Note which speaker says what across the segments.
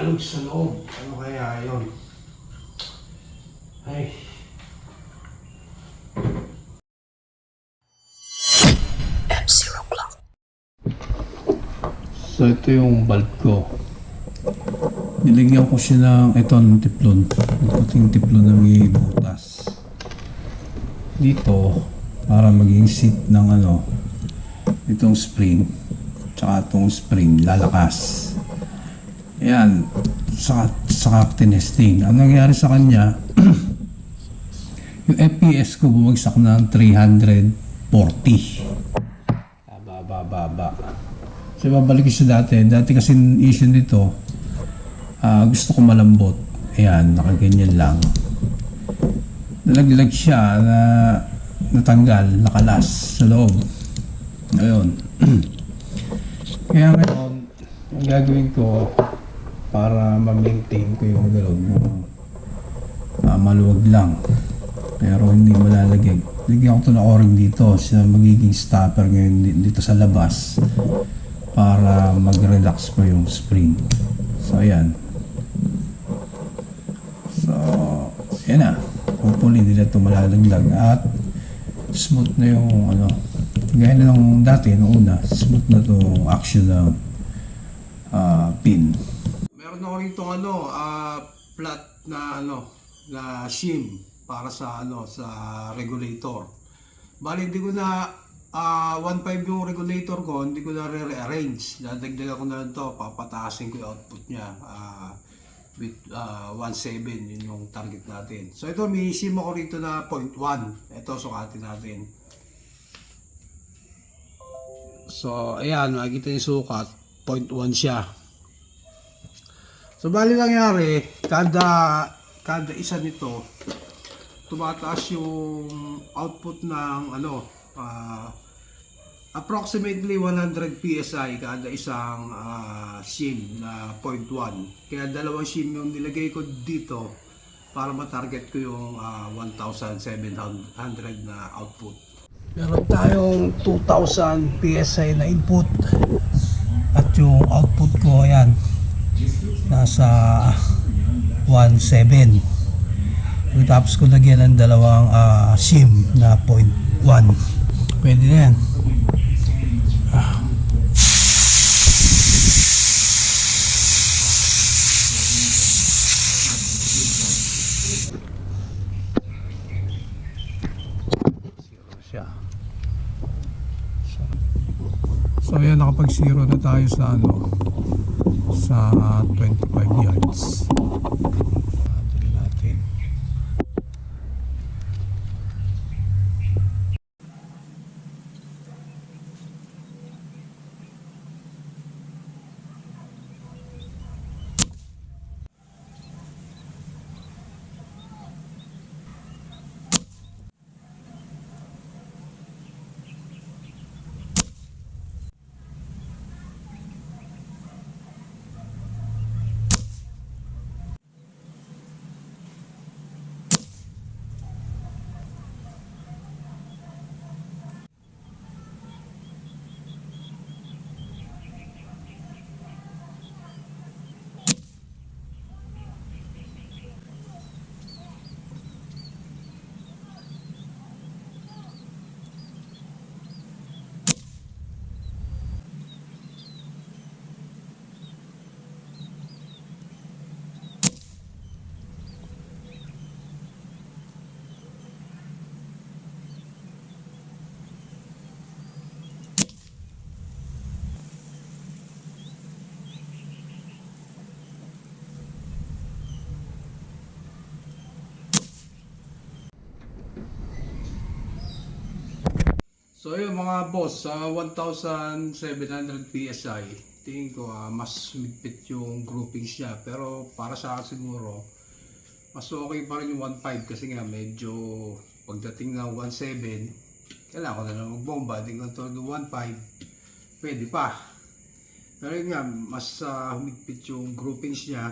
Speaker 1: alog sa loob. Ano kaya yun? Ay. So ito yung bulb ko. Nilagyan ko siya ng ito ng tiplon. Yung puting tiplon na may butas. Dito para maging seat ng ano itong spring. Tsaka itong spring lalakas. Ayan. Saka tinesting. Ang nangyari sa kanya yung FPS ko bumagsak ng 340. Baba. So babalik ko siya dati. Dati kasi issue nito, gusto ko malambot. Ayan, nakaganyan lang. Nalaglag siya na natanggal, nakalas sa loob. Ngayon. Kaya ngayon, ang gagawin ko para ma-maintain ko yung gano'n, maluwag lang. Pero hindi malalagay. Lagyan ko ito na o-ring dito. Siya magiging stopper ngayon dito sa labas para mag-relax pa yung spring. So ayan. So ayan na. Hopefully hindi na ito malalaglag at smooth na yung ano. Gaya na nung dati, nung una, smooth na itong action ng pin. Meron ako rito flat na na shim para sa sa regulator. Bali hindi ko na 1.5 yung regulator ko, hindi ko na re-arrange. Dadagdagan ko na lang to, papataasin ko yung output niya with 1.7, yun yung target natin. So ito, may sim ako rito na 0.1. Ito, sukatin natin. So ayan, makikita yung sukat, 0.1 siya. So bali nangyari, kada isa nito tumataas yung output ng approximately 100 PSI kada isang shim na 0.1. Kaya dalawang shim yung nilagay ko dito para matarget ko yung 1,700 na output. Meron tayong 2,000 PSI na input at yung output ko ayan nasa 1.7. Tapos ko lagyan ng dalawang shim na 0.1. Pwede na yan. So ayan, nakapag zero na tayo sa sa 25 yards. Natin. So yun mga boss, sa 1,700 PSI, tingin ko mas migpit yung groupings niya. Pero para sa akin siguro, mas okay pa rin yung 1.5 kasi nga medyo pagdating ng 1.7, kailangan ko na lang magbomba. Hindi ko tulad ng 1.5, pwede pa. Pero yun nga, mas humigpit yung groupings niya.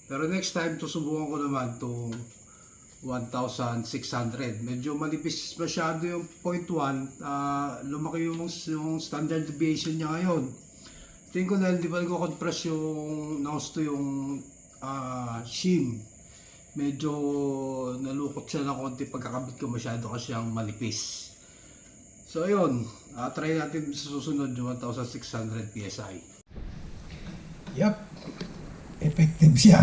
Speaker 1: Pero next time, susubukan ko naman itong 1,600. Medyo manipis masyado yung 0.1. Lumaki yung standard deviation niya ngayon. Tingin ko dahil di pa nagko-compress yung nose to yung shim. Medyo nalukot siya ng konti pagkakabit ko, masyado kasi siyang malipis. So ayun, try natin sa susunod yung 1600 PSI. Yup, effective siya.